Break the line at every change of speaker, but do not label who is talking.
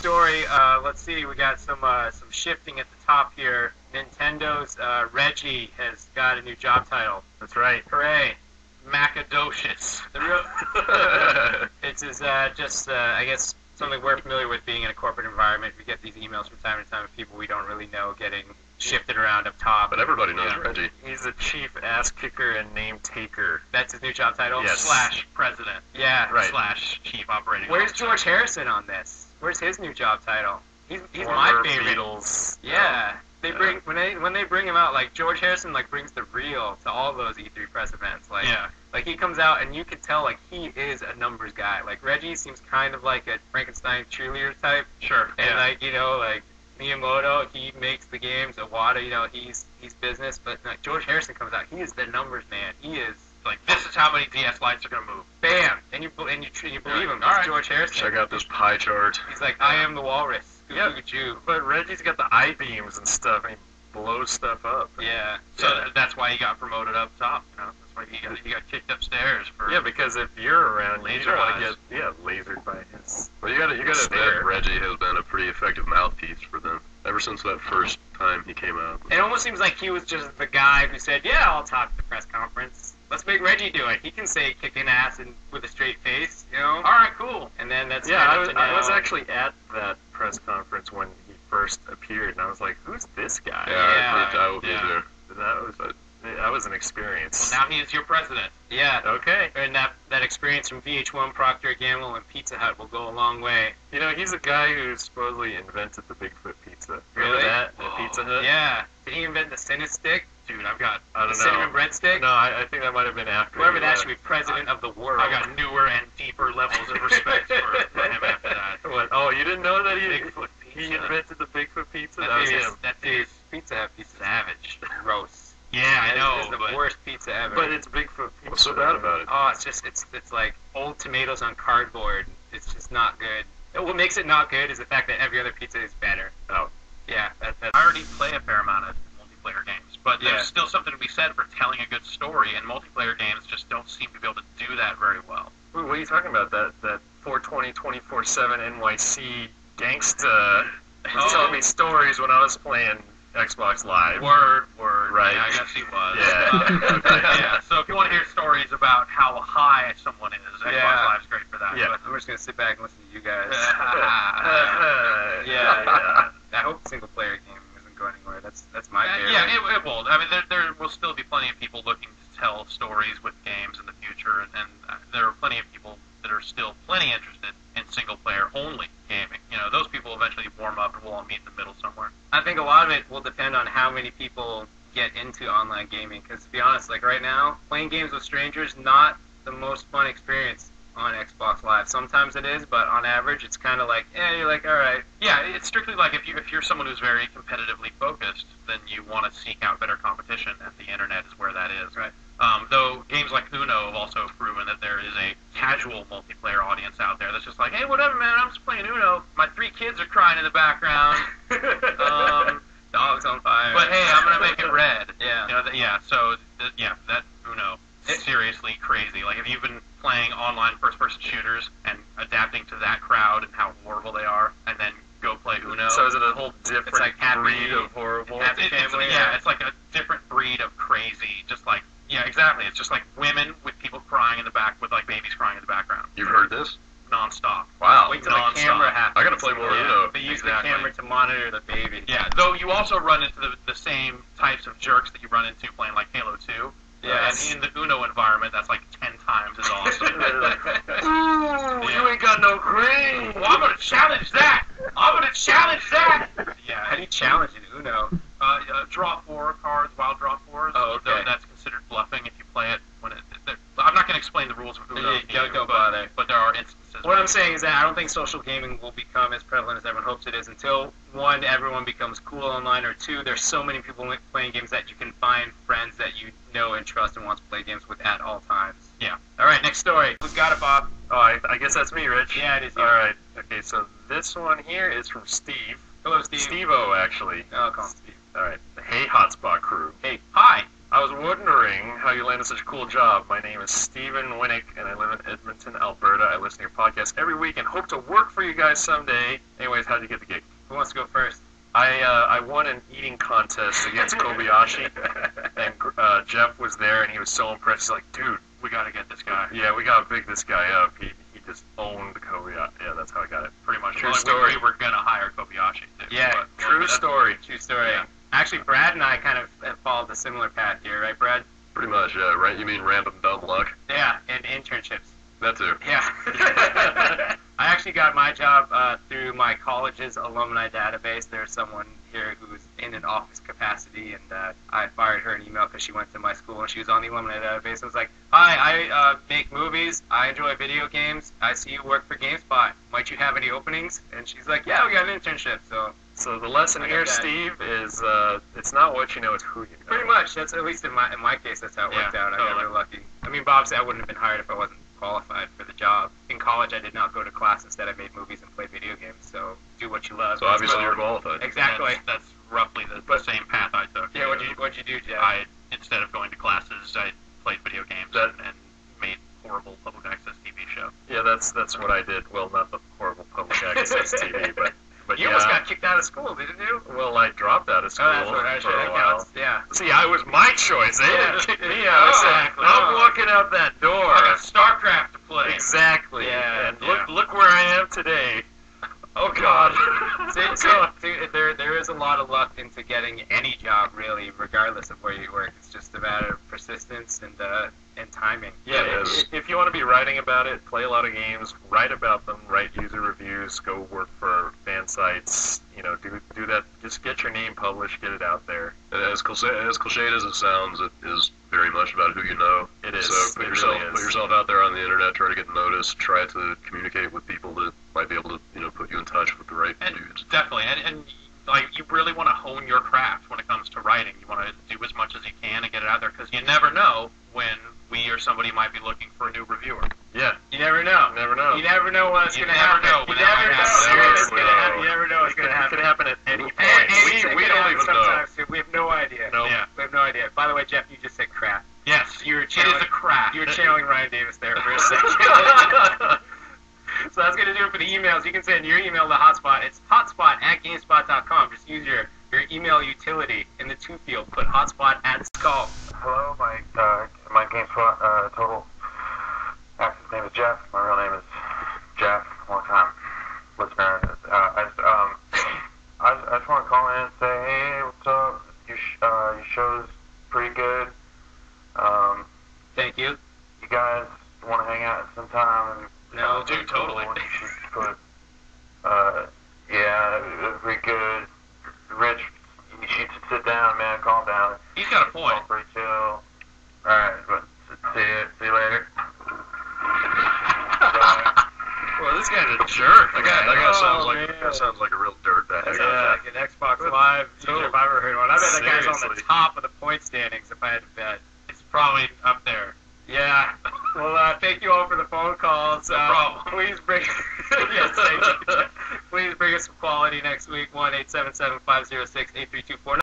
story. Let's see. We got some shifting at the top here. Nintendo's Reggie has got a new job title.
That's right.
Hooray!
Macadocious.
The real. It's just I guess something we're familiar with being in a corporate environment. We get these emails from time to time of people we don't really know getting shifted around up top.
But everybody knows Reggie.
He's the chief ass kicker and name taker.
That's his new job title?
Yes.
Slash president.
Yeah.
Right.
Slash chief operating
Where's
officer.
George Harrison on this? Where's his new job title? He's
Former
my favorite.
Beatles.
Yeah. They bring when they bring him out, like George Harrison like brings the real to all those E3 press events. Like
Yeah.
like he comes out and you can tell like he is a numbers guy. Like Reggie seems kind of like a Frankenstein cheerleader type.
Sure.
And
yeah.
like, you know, like Miyamoto, he makes the games. Iwata, you know, he's business. But like George Harrison comes out, he is the numbers man. He is
like, this is how many DS lights are going to move.
bam, and you believe him.
All
It's
right.
George Harrison.
Check out this pie chart.
He's like, I am the walrus.
Yeah.
Goo.
But Reggie's got the I-beams and stuff, and he blows stuff up.
Yeah.
So that's why he got promoted up top. You know? That's why he got kicked upstairs for.
Yeah, because if you're around, you
Laser
don't want
eyes.
to get lasered by his.
Well, you gotta admit,
Stare.
Reggie has been a pretty effective mouthpiece for them ever since that first time he came out.
It almost seems like he was just the guy who said, yeah, I'll talk at the press conference. Let's make Reggie do it. He can say kicking ass and with a straight face, you know?
All right, cool.
And then that's
Yeah,
kind of
I was actually at that press conference when he first appeared, and I was like, "Who's this guy?"
I will be
yeah.
there.
That was an experience.
Well, now he is your president.
Yeah.
Okay.
And that experience from VH1, Procter & Gamble, and Pizza Hut will go a long way.
You know, he's a guy who supposedly invented the Bigfoot pizza. Remember
Really?
that? The Pizza Hut?
Yeah. Did he invent the Cinestick?
Dude, I've got
I
The
don't
cinnamon
know.
breadstick?
No, I think that might have been after.
Whoever
he
that
left.
should be president of the world.
I got newer and deeper levels of respect for him after that.
What? Oh, you didn't know that
Bigfoot
he
pizza.
invented the Bigfoot pizza?
That
That was
dude is-
him.
That
Dude,
dude's
Pizza Hut pizza
savage.
gross.
Yeah, I know.
It's the
but
worst pizza ever.
But it's Bigfoot pizza.
What's so bad about it?
Oh, it's just it's like old tomatoes on cardboard. It's just not good. What makes it not good is the fact that every other pizza is better.
Oh.
Yeah, that's
I already play a fair amount of multiplayer games, but
Yeah.
there's still something to be said for telling a good story, and multiplayer games just don't seem to be able to do that very well.
Ooh, what are you talking about? That 420 24/7 NYC gangsta telling me stories when I was playing Xbox Live.
Word.
Right.
Yeah, I guess he was.
Yeah.
Okay. Yeah. So if you want to hear stories about how high someone is, Xbox
Yeah.
Live's great for that.
Yeah.
I'm just gonna sit back and listen to you guys.
yeah.
Yeah. I hope single player game doesn't go anywhere. That's my favorite.
Yeah, it won't. I mean, there will still be plenty of people looking to tell stories with games in the future, and there are plenty of people that are still plenty interested in single-player only gaming. You know, those people eventually warm up, and we'll all meet in the middle somewhere.
I think a lot of it will depend on how many people get into online gaming. Because to be honest, like right now, playing games with strangers not the most fun experience on Xbox Live. Sometimes it is, but on average, it's kind of like, you're like, all right.
Yeah, it's strictly like if you're someone who's very competitively focused, then you want to seek out better competition, and the internet is where that is.
Right.
Though games like Uno have also proven that there is a casual multiplayer audience out there that's just like, hey, whatever, man, I'm just playing Uno. My 3 kids are crying in the background.
Dogs on fire.
But hey, I'm gonna make it red.
Yeah.
You know, that Uno is seriously crazy. Like if you've been playing online first-person shooters and adapting to that crowd and how horrible they are, and then go play Uno.
So is it a whole different
It's like happy-
breed of horrible?
happy family,
yeah, it's like a different breed of crazy. Just like exactly. It's just like women with people crying in the back, with like babies crying in the background,
You've heard this?
nonstop.
Wow.
Wait till
nonstop.
the camera happens.
I gotta play more
Yeah.
Uno.
They use
Exactly.
the camera to monitor the baby.
Yeah, though you also run into the same types of jerks that you run into playing like Halo 2.
Yes.
And in the Uno environment, that's like 10 times as awesome.
Ooh, you ain't got no green.
Well, I'm gonna challenge that. I'm gonna challenge that. Yeah.
How do you challenge in Uno?
Draw 4 cards, wild draw 4s.
Oh, okay.
Though that's considered bluffing if you play it when I'm not gonna explain the rules of Uno.
Yeah, don't bother.
But there are instances.
What I'm saying is that I don't think social gaming will become as prevalent as everyone hopes it is until, 1, everyone becomes cool online, or 2, there's so many people playing games that you can find friends that you know and trust and want to play games with at all times.
Yeah.
All right, next story. Who's got it, Bob?
Oh, I guess that's me, Rich.
Yeah, it is you.
All right. Okay, so this one here is from Steve.
Hello, Steve.
Steve-O, actually.
Oh, I'll call him Steve.
All right. The Hey Hotspot crew.
Hey.
Hi.
I I was wondering how you landed such a cool job. My name is Steven Winnick, and I live in Edmonton, Alberta. I listen to your podcast every week and hope to work for you guys someday. Anyways, how'd you get the gig?
Who wants to go first?
I won an eating contest against Kobayashi, and Jeff was there, and he was so impressed. He's like, dude,
We got to get this guy.
yeah, we gotta big this guy up. He just owned Kobayashi. Yeah, that's how I got it.
Pretty much.
True
Well,
story.
We were going to hire Kobayashi, too.
Yeah,
but-
True
but
story.
True story.
Yeah.
Actually, Brad and I kind of have followed a similar path here, right, Brad?
Pretty much, yeah. Right? You mean random dumb luck?
Yeah, and internships.
That too.
Yeah. I actually got my job through my college's alumni database. There's someone here who's in an office capacity, and I fired her an email because she went to my school and she was on the alumni database. I was like, hi, I make movies. I enjoy video games. I see you work for GameSpot. Might you have any openings? And she's like, yeah, we got an internship. So
The lesson
I got
here,
that.
Steve, is it's not what you know, it's who you know.
pretty much, that's at least in my case, that's how it worked
Yeah,
out. I
totally.
got really lucky. I mean, Bob said I wouldn't have been hired if I wasn't qualified for the job. In college, I did not go to class. Instead, I made movies and played video games. So do what you love.
So obviously you're qualified.
Exactly.
That's roughly the same path I took.
Yeah. What'd you do, Jeff?
Instead of going to classes, I played video games
That-
and made horrible public access TV show.
Yeah, that's what I did. Well, not the horrible public access TV, but
you
yeah.
almost got kicked out of school, didn't you?
Well, I dropped out of school
Oh, that's what I
for
should
a
have
while.
counts. Yeah.
See, I was my choice. They
Yeah.
didn't kick me out. I said,
Exactly.
I'm walking out that door.
I got StarCraft to play.
Exactly.
Yeah,
And
yeah.
look where I am today. Oh God.
See, there is a lot of luck into getting any job, really, regardless of where you work. It's just a matter of persistence and timing.
Yeah,
It is.
if you want to be writing about it, play a lot of games, write about them, write user reviews, go work for fan sites, do that. Just get your name published, get it out there.
And as cliched as it sounds, it is very much about who you know.
It is.
So put
It really
yourself
is.
out there on the internet. Try to get noticed. Try to communicate with people that might be able to put you in touch with the right
And
dudes.
definitely, and like you really want to hone your craft when it comes to writing. You want to do as much as you can and get it out there because you never know when we or somebody might be looking for a new reviewer.
Yeah,
You never know.
you never know.
You never know what's
You
going to
never
happen.
know
You
when
never
that might
know.
happen.
What's
Seriously,
gonna happen.
though.
You never know what's going to
It
happen.
could happen at any point.
Anything
We
can
don't
happen
even know.
sometimes, too. We have no idea.
No.
Yeah.
We have no idea. By the way, Jeff, you just said crap.
Yes,
You were
it is a craft.
You were channeling Ryan Davis there for a second. So that's going to do it for the emails. You can send your email to Hotspot. It's hotspot@gamespot.com. Just use your email utility in the to field. Put hotspot at skull.
Hello, my GameSpot total access name is Jeff. My real name is Jeff. Long time listener. I just want to call in and say, hey, what's up? Your show's pretty good.
Thank you.
You guys want to hang out sometime?
No,
dude, totally.
You should put, yeah, it'd be good. Rich, you should sit down, man. Calm down.
He's got a point.
All pretty chill. Alright, but see you later.
Well, this guy's a jerk.
That guy sounds
man.
like a real dirtbag.
That
Yeah.
sounds like an Xbox Live user if I've ever heard one. I bet that guy's on the
Seriously.
top of the point standings if I had to bet.
It's probably up there.
Yeah. Well, thank you all for the phone calls.
No problem.
Please bring yes, thank you. Please bring us some quality next week. 1-877-506-8324.